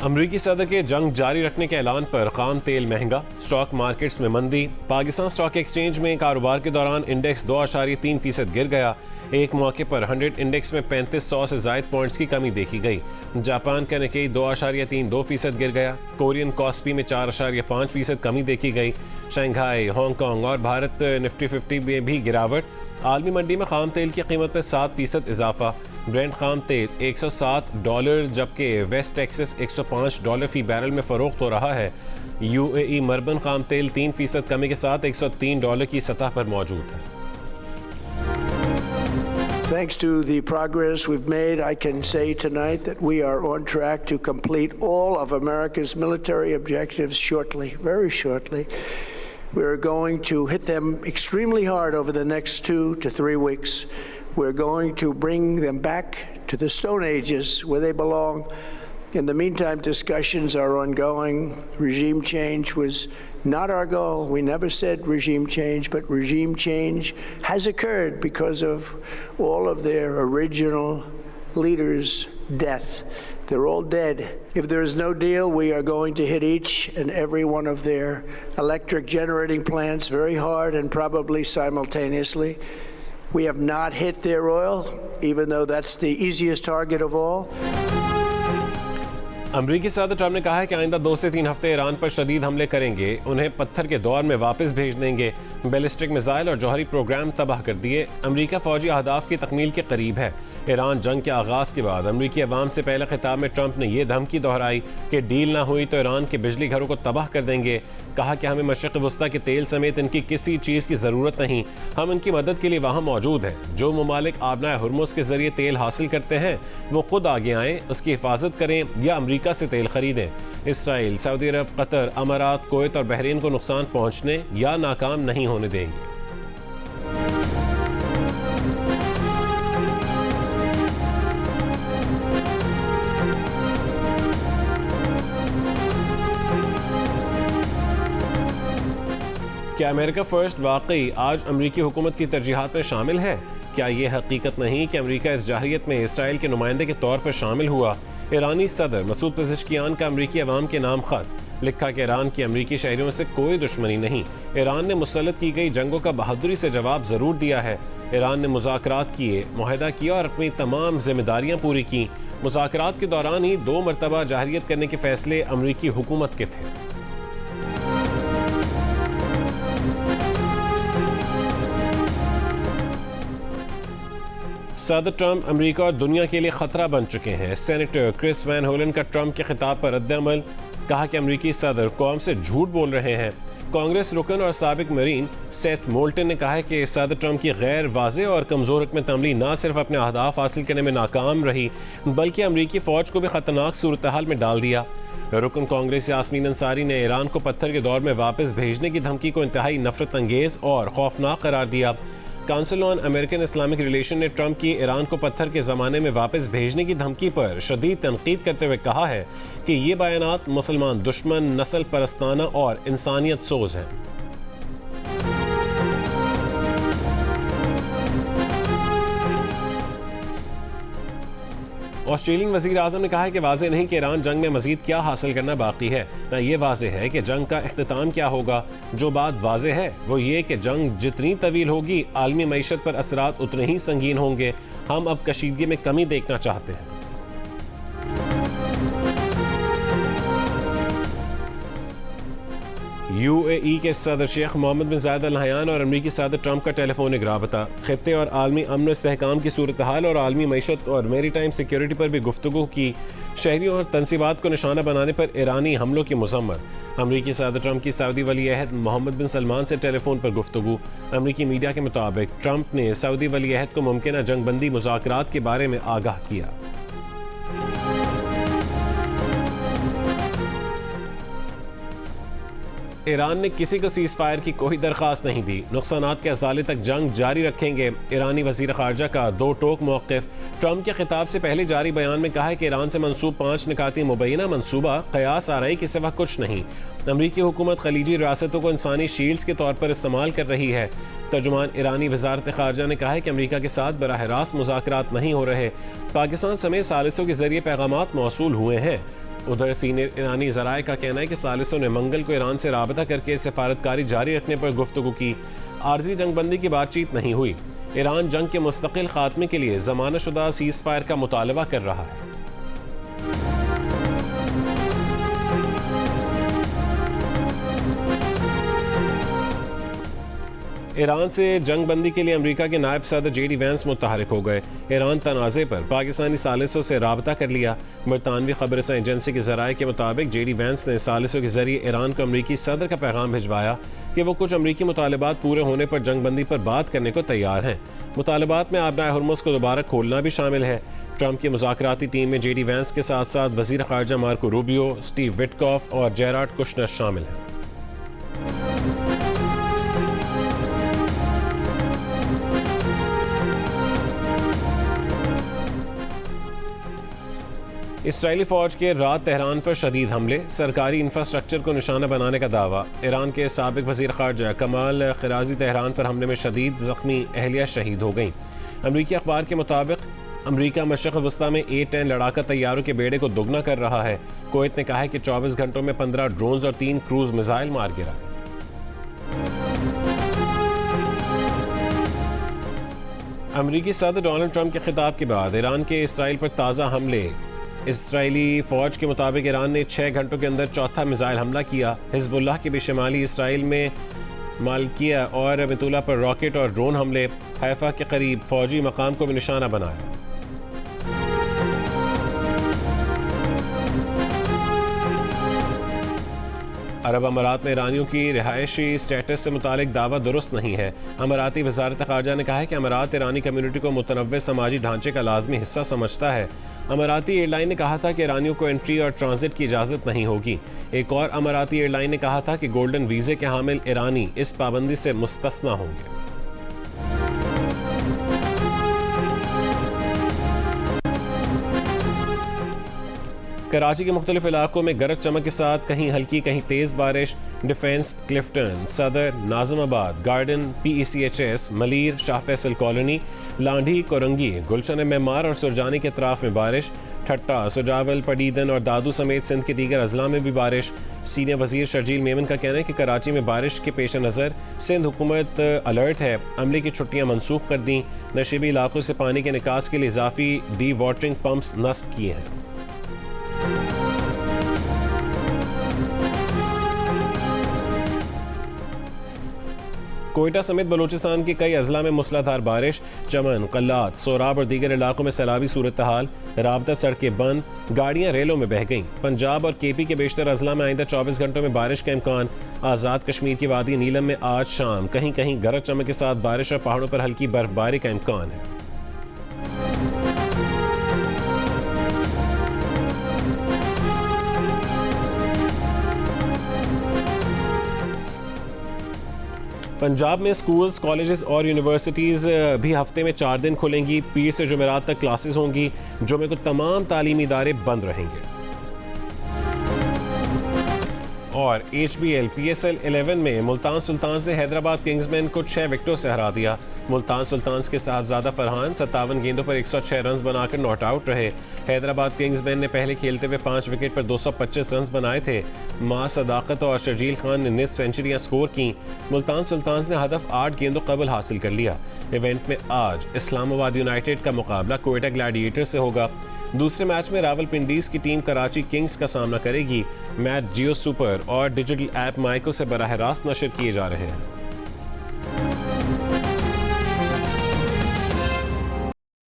अमरीकी सदर के जंग जारी रखने के ऐलान पर खाम तेल महंगा, स्टॉक मार्केट्स में मंदी। पाकिस्तान स्टॉक एक्सचेंज में कारोबार के दौरान इंडेक्स 2.3% गिर गया। एक मौके पर 100 इंडेक्स में 3500 से जायद पॉइंट्स की कमी देखी गई। जापान का निकेई 2.32% गिर गया। कोरियन कॉस्पी में 4.5% कमी देखी गई। शंघाई, हांगकांग और भारत निफ्टी 50 में भी गिरावट। आलमी मंडी में खाम तेल की कीमत में 7% इजाफा। ब्रेंट खाम तेल $107 जबकि वेस्ट टेक्सास $105 फी बैरल में फरोख्त हो रहा है। UAE मरबन खाम तेल 3% कमी के साथ $103 की सतह पर मौजूद है। Thanks to the progress we've made, I can say tonight that we are on track to complete all of America's military objectives shortly, very shortly. We're going to hit them extremely hard over the next 2 to 3 weeks. We're going to bring them back to the Stone Ages where they belong. In the meantime, discussions are ongoing. Regime change was not our goal. We never said regime change, but regime change has occurred because of all of their original leaders' death. They're all dead. If there is no deal, we are going to hit each and every one of their electric generating plants very hard and probably simultaneously. We have not hit their oil, even though that's the easiest target of all. अमरीकी सदर Trump ने कहा है कि आइंदा 2 से 3 हफ्ते Iran पर शदीद हमले करेंगे, उन्हें पत्थर के दौर में वापस भेज देंगे। बैलिस्टिक मिसाइल और जौहरी प्रोग्राम तबाह कर दिए। अमरीका फौजी अहदाफ की तकमील के करीब है। ईरान जंग के आगाज़ के बाद अमरीकी अवाम से पहले खिताब में ट्रंप ने यह धमकी दोहराई कि डील ना हुई तो ईरान के बिजली घरों को तबाह कर देंगे। कहा कि हमें मशरिक़ वस्ता के तेल समेत इनकी किसी चीज़ की ज़रूरत नहीं, हम इनकी मदद के लिए वहाँ मौजूद हैं। जो ममालिक आबनाए हुर्मुज़ के ज़रिए तेल हासिल करते हैं वो खुद आगे आएँ, उसकी हिफाजत करें या अमरीका से तेल खरीदें। इसराइल, सऊदी अरब, कतर, अमारात, कुवैत और बहरीन को नुकसान पहुँचने या नाकाम नहीं होने देंगे। क्या अमेरिका फर्स्ट वाकई आज अमरीकी हुकूमत की तरजीहात में शामिल है? क्या ये हकीकत नहीं कि अमरीका इस जाहिरियत में इसराइल के नुमाइंदे के तौर पर शामिल हुआ? ईरानी सदर मसूद पेज़ेश्कियान का अमरीकी अवाम के नाम खत, लिखा कि ईरान की अमरीकी शहरियों से कोई दुश्मनी नहीं, ईरान ने मुसल्लत की गई जंगों का बहादुरी से जवाब ज़रूर दिया है। ईरान ने मुज़ाकरात किए, मुआहदा किया और अपनी तमाम जिम्मेदारियाँ पूरी की। मुज़ाकरात के दौरान ही 2 मरतबा जाहिरियत करने के फैसले अमरीकी हुकूमत के थे। सदर ट्रंप अमेरिका और दुनिया के लिए खतरा बन चुके हैं। सेनेटर क्रिस वैन होलन का ट्रंप के खिताब पर रद्द-ए-अमल, कहा कि अमेरिकी सदर कौम से झूठ बोल रहे हैं। कांग्रेस रुकन और साबिक मरीन सेथ मोल्टन ने कहा है कि सदर ट्रंप की गैर वाज़े और कमज़ोर हुक्मत अमली न सिर्फ अपने अहदाफ हासिल करने में नाकाम रही बल्कि अमरीकी फ़ौज को भी ख़तरनाक सूरत हाल में डाल दिया। रुकन कांग्रेस यास्मीन अंसारी ने ईरान को पत्थर के दौर में वापस भेजने की धमकी को इंतहाई नफरत अंगेज़ और खौफनाक करार दिया। Council on American Islamic relation ने ट्रंप की ईरान को पत्थर के ज़माने में वापस भेजने की धमकी पर शदीद तनकीद करते हुए कहा है कि ये बयानात मुसलमान दुश्मन, नस्ल परस्ताना और इंसानियत सोज हैं। ऑस्ट्रेलियन वज़ीर आज़म ने कहा है कि वाज़ेह नहीं कि ईरान जंग में मज़ीद क्या हासिल करना बाकी है, न ये वाज़ेह है कि जंग का इख्तिताम क्या होगा। जो बात वाज़ेह है वो ये कि जंग जितनी तवील होगी आलमी मईशत पर असरात उतने ही संगीन होंगे। हम अब कशीदगी में कमी देखना चाहते हैं। UAE के सदर शेख मोहम्मद बिन जायद अल नहयान और अमरीकी सदर ट्रंप का टेलीफोनिक राबता, खित्ते और आलमी अमन इस्तेहकाम की सूरत हाल और आलमी मईशत और मेरी टाइम सिक्योरिटी पर भी गुफ्तगू की। शहरियों और तनसीबात को निशाना बनाने पर ईरानी हमलों की मज़म्मत। अमरीकी सदर ट्रंप की सऊदी वली अहद मोहम्मद बिन सलमान से टेलीफोन पर गुफ्तगू। अमरीकी मीडिया के मुताबिक ट्रंप ने सऊदी वली अहद को मुमकिन जंगबंदी मुज़ाकरात के बारे में आगाह किया। ईरान ने किसी को सीज़ फायर की कोई दरख्वास्त नहीं दी, नुकसानात के अज़ाले तक जंग जारी रखेंगे। ईरानी वज़ीर ख़ारजा का 2 टोक मौक़िफ़। ट्रंप के खिताब से पहले जारी बयान में कहा है कि ईरान से मंसूब 5 निकाती मुबैना मंसूबा क़यास आरई के सिवा कुछ नहीं। अमरीकी हुकूमत खलीजी रियासतों को इंसानी शील्ड्स के तौर पर इस्तेमाल कर रही है। तर्जुमान ईरानी वज़ारत ख़ारजा ने कहा है कि अमरीका के साथ बराह रास्त मुज़ाकरात नहीं हो रहे। पाकिस्तान समेत सालिसों के ज़रिए पैगामात मौसूल हुए हैं। उधर सीनियर ईरानी ज़राए का कहना है कि सालिसों ने मंगल को ईरान से राबता करके सफारतकारी जारी रखने पर गुफ्तगू की। आर्जी जंगबंदी की बातचीत नहीं हुई। ईरान जंग के मुस्तकिल खात्मे के लिए ज़मानतशुदा सीज़ फायर का मुतालबा कर रहा है। ईरान से जंग बंदी के लिए अमेरिका के नायब सदर जेडी वैंस मुतहरिक हो गए। ईरान तनाज़े पर पाकिस्तानी सालिसों से राबता कर लिया। बरतानवी खबरसां एजेंसी के ज़राए के मुताबिक जेडी वैंस ने सालिसों के जरिए ईरान को अमेरिकी सदर का पैगाम भिजवाया कि वो कुछ अमेरिकी मुतालबात पूरे होने पर जंग बंदी पर बात करने को तैयार हैं। मुतालबात में आबनाए हुर्मुज़ को दोबारा खोलना भी शामिल है। ट्रंप की मुज़ाकराती टीम में जेडी वैंस के साथ साथ वज़ीर ख़ारजा मार्को रूबियो, स्टीव विटकॉफ और जेराड कुशनर शामिल हैं। इसराइली फौज के रात तेहरान पर शदीद हमले, सरकारी इंफ्रास्ट्रक्चर को निशाना बनाने का दावा। ईरान के साबिक वज़ीर ख़ारजा कमाल ख़िराज़ी तेहरान पर हमले में शदीद ज़ख्मी, अहलिया शहीद हो गई। अमरीकी अखबार के मुताबिक अमरीका मशरक़ वस्ता में A-10 लड़ाका तैयारों के बेड़े को दोगुना कर रहा है। कुवैत ने कहा है कि 24 घंटों में 15 ड्रोन्स और 3 क्रूज़ मिसाइल मार गिरा। अमरीकी सदर डोनाल्ड ट्रंप के खिताब के बाद ईरान के इसराइल पर ताज़ा हमले। इसराइली फ़ौज के मुताबिक ईरान ने 6 घंटों के अंदर चौथा मिसाइल हमला किया। हिज़्बुल्लाह के भी शुमाली इसराइल में मालकिया और मितुला पर रॉकेट और ड्रोन हमले। हैफा के करीब फ़ौजी मकाम को भी निशाना बनाया। अरब अमारात में ईरानियों की रिहायशी स्टेटस से मुतालिक दावा दुरुस्त नहीं है। अमाराती वज़ारत ख़ारजा ने कहा है कि अमारात ईरानी कम्युनिटी को मुतनव्वे समाजी ढांचे का लाजमी हिस्सा समझता है। अमाराती एयरलाइन ने कहा था कि ईरानियों को एंट्री और ट्रांजिट की इजाज़त नहीं होगी। एक और अमाराती एयरलाइन ने कहा था कि गोल्डन वीज़े के हामिल ईरानी इस पाबंदी से मुस्तस्ना होंगे। कराची के मुख्तलिफ इलाकों में गरज चमक के साथ कहीं हल्की कहीं तेज़ बारिश। Defence, Clifton, Saddar, Nazimabad, garden, PECHS, Malir, Shah Faisal colony, Landhi, Korangi, Gulshan Maymar और सुरजानी के अतराफ में बारिश। ठट्टा, सुजावल, पडीदन और दादू समेत सिंध के दीगर अजला में भी बारिश। सीनियर वजीर शर्जील मेमन का कहना है कि कराची में बारिश के पेश नज़र सिंध हुकूमत अलर्ट है। अमले की छुट्टियाँ मनसूख कर दी। नशीबी इलाकों से पानी के निकास के लिए इजाफी डी वाटरिंग पम्प्स नस्ब किए हैं। कोयटा समेत बलूचिस्तान के कई अजला में मूसलाधार बारिश। चमन, कल्लात, सोराब और दीगर इलाकों में सैलाबी सूरत हाल। राबता सड़कें बंद, गाड़ियां रेलों में बह गईं। पंजाब और KP के बेशतर अजला में आइंदा 24 घंटों में बारिश का इम्कान। आज़ाद कश्मीर की वादी नीलम में आज शाम कहीं कहीं गरज चमक के साथ बारिश और पहाड़ों पर हल्की बर्फबारी का इम्कान है। पंजाब में स्कूल्स, कॉलेजेस और यूनिवर्सिटीज़ भी हफ्ते में 4 दिन खुलेंगी। पीर से जुमेरात तक क्लासेस होंगी। जुमे को तमाम तालीमी इदारे बंद रहेंगे। और HBL PSL 11 में मुल्तान सुल्तान्स ने हैदराबाद किंग्समैन को 6 विकेटों से हरा दिया। मुल्तान सुल्तान्स के साहबजादा फरहान 57 गेंदों पर 106 रन बनाकर नॉट आउट रहे। हैदराबाद किंग्समैन ने पहले खेलते हुए 5 विकेट पर 225 रन बनाए थे। मां सदाकत और शर्जील खान ने निस्फ सेंचुरियां स्कोर की। मुल्तान सुल्तान्स ने हदफ 8 गेंदों कबल हासिल कर लिया। इवेंट में आज इस्लामाबाद यूनाइटेड का मुकाबला कोयटा ग्लैडिएटर से होगा। दूसरे मैच में रावलपिंडीज की टीम कराची किंग्स का सामना करेगी। मैच जियो सुपर और डिजिटल ऐप माइको से बराह रास्त नशर किए जा रहे हैं।